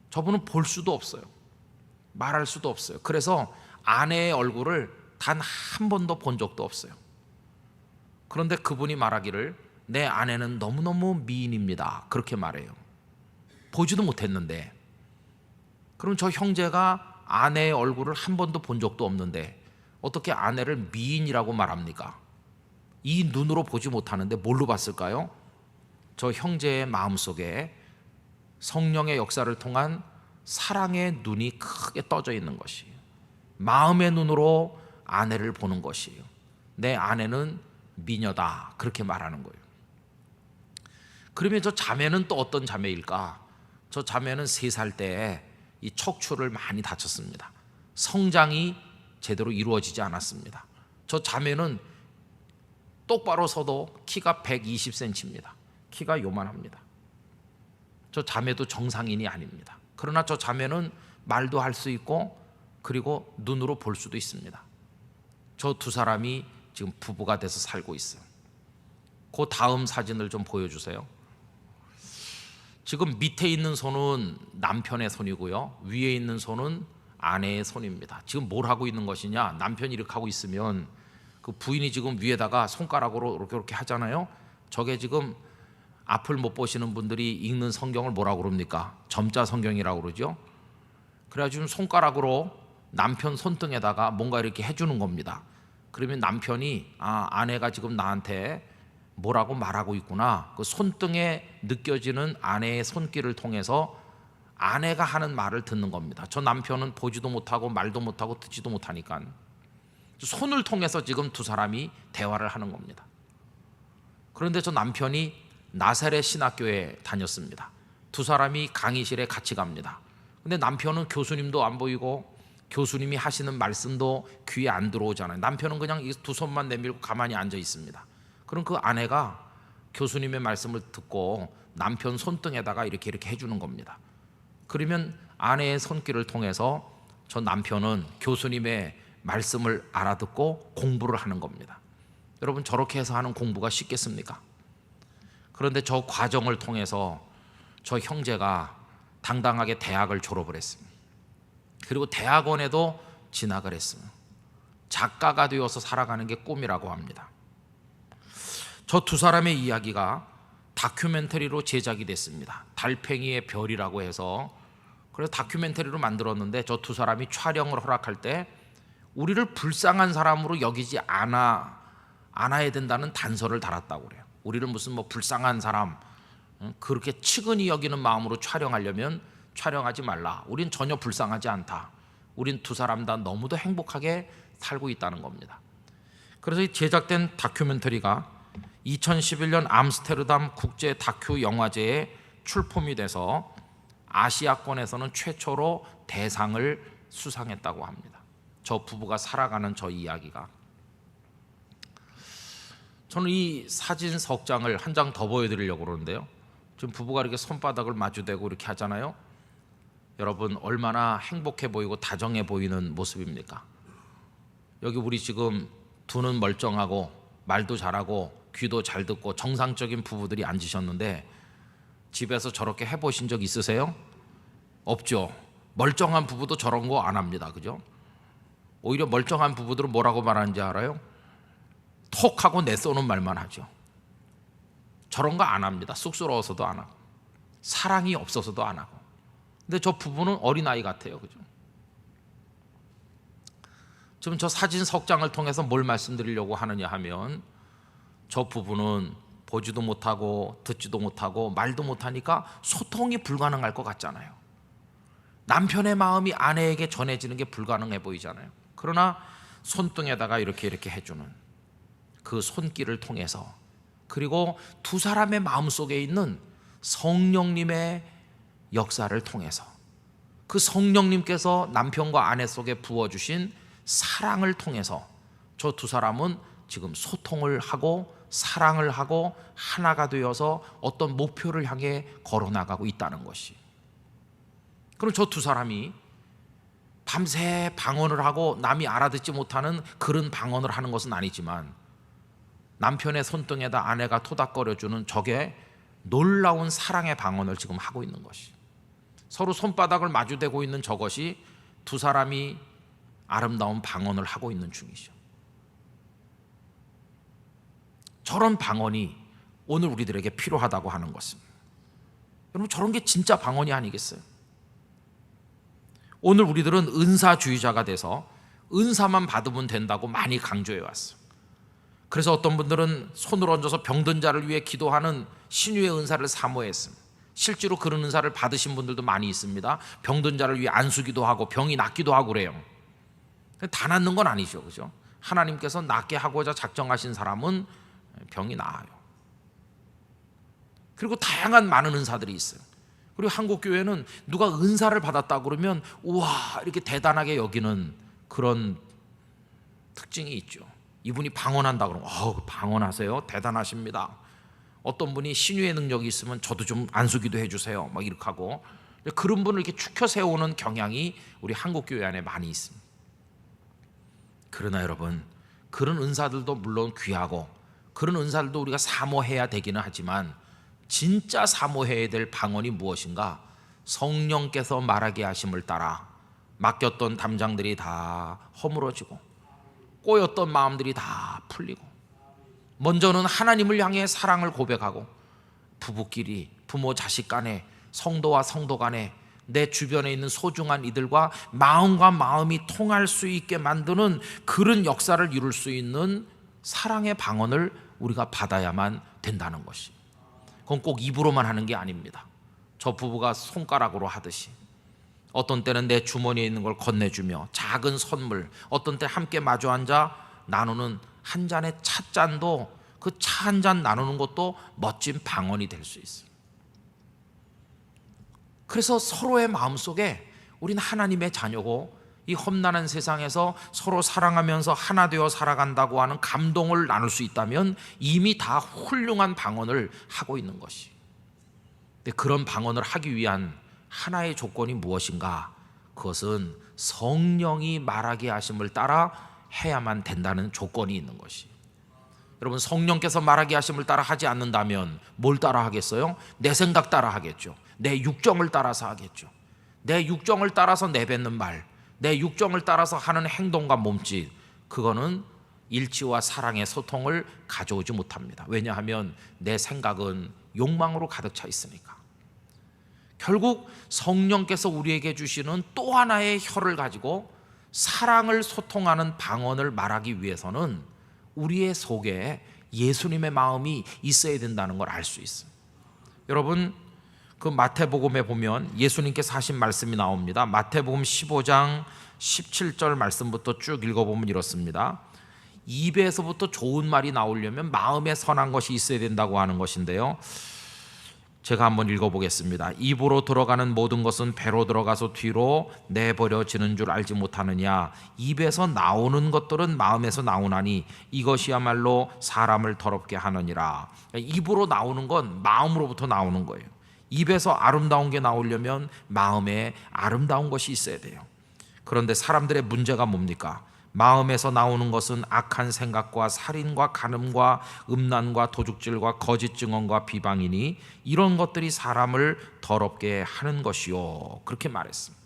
저분은 볼 수도 없어요. 말할 수도 없어요. 그래서 아내의 얼굴을 단 한 번도 본 적도 없어요. 그런데 그분이 말하기를 내 아내는 너무너무 미인입니다. 그렇게 말해요. 보지도 못했는데. 그럼 저 형제가 아내의 얼굴을 한 번도 본 적도 없는데 어떻게 아내를 미인이라고 말합니까? 이 눈으로 보지 못하는데 뭘로 봤을까요? 저 형제의 마음속에 성령의 역사를 통한 사랑의 눈이 크게 떠져 있는 것이에요. 마음의 눈으로 아내를 보는 것이에요. 내 아내는 미녀다. 그렇게 말하는 거예요. 그러면 저 자매는 또 어떤 자매일까? 저 자매는 3살 때 이 척추를 많이 다쳤습니다. 성장이 제대로 이루어지지 않았습니다. 저 자매는 똑바로 서도 키가 120cm입니다. 키가 요만합니다. 저 자매도 정상인이 아닙니다. 그러나 저 자매는 말도 할 수 있고 그리고 눈으로 볼 수도 있습니다. 저 두 사람이 지금 부부가 돼서 살고 있어요. 그 다음 사진을 좀 보여주세요. 지금 밑에 있는 손은 남편의 손이고요, 위에 있는 손은 아내의 손입니다. 지금 뭘 하고 있는 것이냐, 남편이 이렇게 하고 있으면 그 부인이 지금 위에다가 손가락으로 이렇게 하잖아요. 저게 지금 앞을 못 보시는 분들이 읽는 성경을 뭐라고 그럽니까? 점자 성경이라고 그러죠. 그래가지고 손가락으로 남편 손등에다가 뭔가 이렇게 해주는 겁니다. 그러면 남편이 아내가 지금 나한테 뭐라고 말하고 있구나, 그 손등에 느껴지는 아내의 손길을 통해서 아내가 하는 말을 듣는 겁니다. 저 남편은 보지도 못하고 말도 못하고 듣지도 못하니까 손을 통해서 지금 두 사람이 대화를 하는 겁니다. 그런데 저 남편이 나사렛 신학교에 다녔습니다. 두 사람이 강의실에 같이 갑니다. 근데 남편은 교수님도 안 보이고 교수님이 하시는 말씀도 귀에 안 들어오잖아요. 남편은 그냥 이 두 손만 내밀고 가만히 앉아 있습니다. 그럼 그 아내가 교수님의 말씀을 듣고 남편 손등에다가 이렇게 해주는 겁니다. 그러면 아내의 손길을 통해서 저 남편은 교수님의 말씀을 알아듣고 공부를 하는 겁니다. 여러분, 저렇게 해서 하는 공부가 쉽겠습니까? 그런데 저 과정을 통해서 저 형제가 당당하게 대학을 졸업을 했습니다. 그리고 대학원에도 진학을 했습니다. 작가가 되어서 살아가는 게 꿈이라고 합니다. 저 두 사람의 이야기가 다큐멘터리로 제작이 됐습니다. 달팽이의 별이라고 해서, 그래서 다큐멘터리로 만들었는데 저 두 사람이 촬영을 허락할 때 우리를 불쌍한 사람으로 여기지 않아야 된다는 단서를 달았다고 그래요. 우리를 무슨 불쌍한 사람, 그렇게 측은히 여기는 마음으로 촬영하려면 촬영하지 말라. 우린 전혀 불쌍하지 않다. 우린 두 사람 다 너무도 행복하게 살고 있다는 겁니다. 그래서 이 제작된 다큐멘터리가 2011년 암스테르담 국제 다큐 영화제에 출품이 돼서 아시아권에서는 최초로 대상을 수상했다고 합니다. 저 부부가 살아가는 저 이야기가. 저는 이 사진 석 장을 한 장 더 보여드리려고 그러는데요. 지금 부부가 이렇게 손바닥을 마주대고 이렇게 하잖아요. 여러분, 얼마나 행복해 보이고 다정해 보이는 모습입니까? 여기 우리 지금 두 눈 멀쩡하고 말도 잘하고 귀도 잘 듣고 정상적인 부부들이 앉으셨는데 집에서 저렇게 해보신 적 있으세요? 없죠. 멀쩡한 부부도 저런 거 안 합니다. 그죠? 오히려 멀쩡한 부부들은 뭐라고 말하는지 알아요? 톡 하고 내쏘는 말만 하죠. 저런 거 안 합니다. 쑥스러워서도 안 하고 사랑이 없어서도 안 하고. 근데 저 부부는 어린아이 같아요. 그죠? 지금 저 사진 석 장을 통해서 뭘 말씀드리려고 하느냐 하면, 저 부부는 보지도 못하고 듣지도 못하고 말도 못하니까 소통이 불가능할 것 같잖아요. 남편의 마음이 아내에게 전해지는 게 불가능해 보이잖아요. 그러나 손등에다가 이렇게 해주는 그 손길을 통해서, 그리고 두 사람의 마음속에 있는 성령님의 역사를 통해서, 그 성령님께서 남편과 아내 속에 부어주신 사랑을 통해서 저 두 사람은 지금 소통을 하고 사랑을 하고 하나가 되어서 어떤 목표를 향해 걸어나가고 있다는 것이. 그럼 저 두 사람이 밤새 방언을 하고 남이 알아듣지 못하는 그런 방언을 하는 것은 아니지만, 남편의 손등에다 아내가 토닥거려주는 저게 놀라운 사랑의 방언을 지금 하고 있는 것이, 서로 손바닥을 마주대고 있는 저것이 두 사람이 아름다운 방언을 하고 있는 중이죠. 저런 방언이 오늘 우리들에게 필요하다고 하는 것입니다. 여러분, 저런 게 진짜 방언이 아니겠어요? 오늘 우리들은 은사주의자가 돼서 은사만 받으면 된다고 많이 강조해 왔어요. 그래서 어떤 분들은 손을 얹어서 병든 자를 위해 기도하는 신유의 은사를 사모했습니다. 실제로 그런 은사를 받으신 분들도 많이 있습니다. 병든 자를 위해 안수기도 하고 병이 낫기도 하고 그래요. 다 낫는 건 아니죠, 그죠? 하나님께서 낫게 하고자 작정하신 사람은 병이 나아요. 그리고 다양한 많은 은사들이 있어요. 그리고 한국 교회는 누가 은사를 받았다 그러면 우와 이렇게 대단하게 여기는 그런 특징이 있죠. 이분이 방언한다 그러면 방언하세요? 대단하십니다. 어떤 분이 신유의 능력이 있으면 저도 좀 안수기도 해주세요 막 이렇게 하고, 그런 분을 이렇게 축혀 세우는 경향이 우리 한국 교회 안에 많이 있습니다. 그러나 여러분, 그런 은사들도 물론 귀하고 그런 은사들도 우리가 사모해야 되기는 하지만 진짜 사모해야 될 방언이 무엇인가? 성령께서 말하게 하심을 따라 맡겼던 담장들이 다 허물어지고 꼬였던 마음들이 다 풀리고, 먼저는 하나님을 향해 사랑을 고백하고 부부끼리, 부모 자식 간에, 성도와 성도 간에, 내 주변에 있는 소중한 이들과 마음과 마음이 통할 수 있게 만드는 그런 역사를 이룰 수 있는 사랑의 방언을 우리가 받아야만 된다는 것이, 그건 꼭 입으로만 하는 게 아닙니다. 저 부부가 손가락으로 하듯이 어떤 때는 내 주머니에 있는 걸 건네주며 작은 선물, 어떤 때 함께 마주 앉아 나누는 한 잔의 찻잔도, 그 차 한 잔 나누는 것도 멋진 방언이 될 수 있어요. 그래서 서로의 마음속에 우리는 하나님의 자녀고 이 험난한 세상에서 서로 사랑하면서 하나 되어 살아간다고 하는 감동을 나눌 수 있다면 이미 다 훌륭한 방언을 하고 있는 것이. 근데 그런 방언을 하기 위한 하나의 조건이 무엇인가? 그것은 성령이 말하게 하심을 따라 해야만 된다는 조건이 있는 것이. 여러분, 성령께서 말하게 하심을 따라 하지 않는다면 뭘 따라 하겠어요? 내 생각 따라 하겠죠. 내 육정을 따라서 하겠죠. 내 육정을 따라서 내뱉는 말, 내 육정을 따라서 하는 행동과 몸짓, 그거는 일치와 사랑의 소통을 가져오지 못합니다. 왜냐하면 내 생각은 욕망으로 가득 차 있으니까. 결국 성령께서 우리에게 주시는 또 하나의 혀를 가지고 사랑을 소통하는 방언을 말하기 위해서는 우리의 속에 예수님의 마음이 있어야 된다는 걸 알 수 있어요. 여러분, 그 마태복음에 보면 예수님께서 하신 말씀이 나옵니다. 마태복음 15장 17절 말씀부터 쭉 읽어보면 이렇습니다. 입에서부터 좋은 말이 나오려면 마음에 선한 것이 있어야 된다고 하는 것인데요, 제가 한번 읽어보겠습니다. 입으로 들어가는 모든 것은 배로 들어가서 뒤로 내버려지는 줄 알지 못하느냐. 입에서 나오는 것들은 마음에서 나오나니 이것이야말로 사람을 더럽게 하느니라. 입으로 나오는 건 마음으로부터 나오는 거예요. 입에서 아름다운 게 나오려면 마음에 아름다운 것이 있어야 돼요. 그런데 사람들의 문제가 뭡니까? 마음에서 나오는 것은 악한 생각과 살인과 간음과 음란과 도둑질과 거짓 증언과 비방이니 이런 것들이 사람을 더럽게 하는 것이요. 그렇게 말했습니다.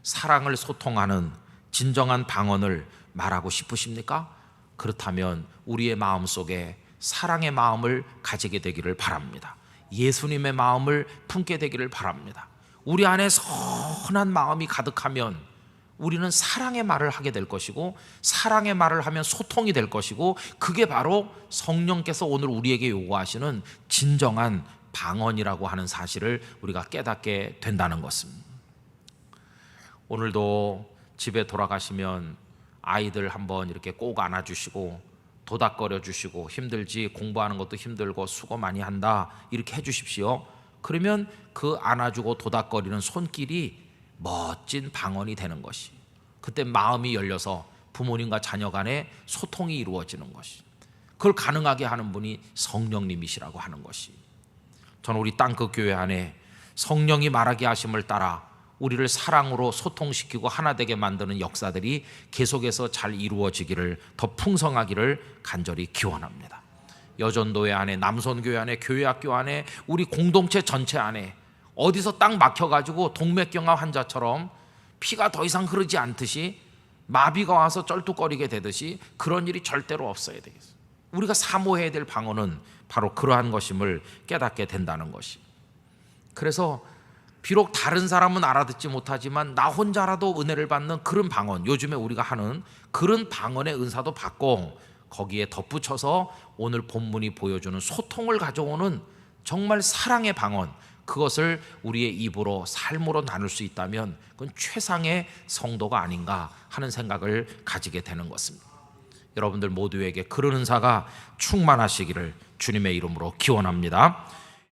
사랑을 소통하는 진정한 방언을 말하고 싶으십니까? 그렇다면 우리의 마음속에 사랑의 마음을 가지게 되기를 바랍니다. 예수님의 마음을 품게 되기를 바랍니다. 우리 안에 선한 마음이 가득하면 우리는 사랑의 말을 하게 될 것이고, 사랑의 말을 하면 소통이 될 것이고, 그게 바로 성령께서 오늘 우리에게 요구하시는 진정한 방언이라고 하는 사실을 우리가 깨닫게 된다는 것입니다. 오늘도 집에 돌아가시면 아이들 한번 이렇게 꼭 안아주시고 도닥거려 주시고, 힘들지, 공부하는 것도 힘들고 수고 많이 한다 이렇게 해주십시오. 그러면 그 안아주고 도닥거리는 손길이 멋진 방언이 되는 것이, 그때 마음이 열려서 부모님과 자녀 간에 소통이 이루어지는 것이, 그걸 가능하게 하는 분이 성령님이시라고 하는 것이, 저는 우리 땅끝 교회 안에 성령이 말하게 하심을 따라 우리를 사랑으로 소통시키고 하나 되게 만드는 역사들이 계속해서 잘 이루어지기를, 더 풍성하기를 간절히 기원합니다. 여전도회 안에, 남선교회 안에, 교회학교 안에, 우리 공동체 전체 안에 어디서 딱 막혀가지고 동맥경화 환자처럼 피가 더 이상 흐르지 않듯이 마비가 와서 쩔뚝거리게 되듯이 그런 일이 절대로 없어야 되겠어요. 우리가 사모해야 될 방언은 바로 그러한 것임을 깨닫게 된다는 것이. 그래서 비록 다른 사람은 알아듣지 못하지만 나 혼자라도 은혜를 받는 그런 방언, 요즘에 우리가 하는 그런 방언의 은사도 받고, 거기에 덧붙여서 오늘 본문이 보여주는 소통을 가져오는 정말 사랑의 방언, 그것을 우리의 입으로 삶으로 나눌 수 있다면 그건 최상의 성도가 아닌가 하는 생각을 가지게 되는 것입니다. 여러분들 모두에게 그런 은사가 충만하시기를 주님의 이름으로 기원합니다.